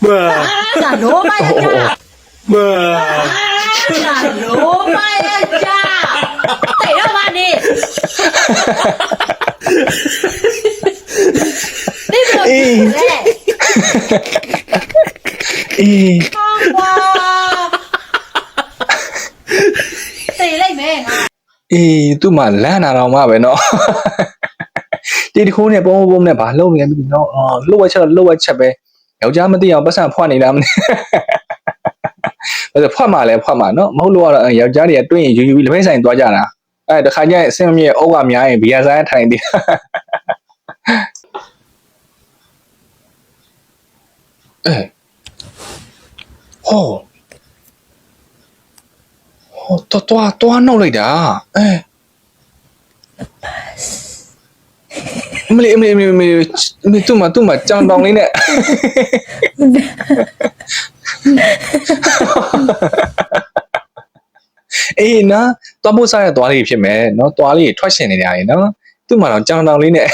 咋罗马呀家？咋罗马呀家？逮着吧你！你不要嘞！哇！逮来没啊？သူ့မှာလန့်လာတော့မှပဲနော်ဒီတခုနဲ့ပုံပုံနဲ့ဘာလုပ်နေလဲမသိဘူးနော်လှုပ်ဝက်ချက်ပဲယောက်ျားမသိအောင်ပတ်စံဖွက်နေတာမသိဘာလို့ဖွက်မှာလဲဖွက်မှာနော်မဟုတ်လို့ကတော့ယောက်ျားတွေကတွင်းရင်ယူပြီးလက်ဖက်ဆိုင်သွားကြတာတခါကျရင်အဆင်မပြေအုပ်ကများရင်ဘီယာဆိုင်ထိုင်သေးဟောတော်နှုတ်လိုက်တာမလေးသူ့မှာကြောင်တောင်လေးနဲ့အေးနော်သွားဖို့စားရသွားလေးဖြစ်မယ်နော်သွားလေးထွက်ရှင်နေကြတယ်နော်သူ့မှာတော့ကြောင်တောင်လေးနဲ့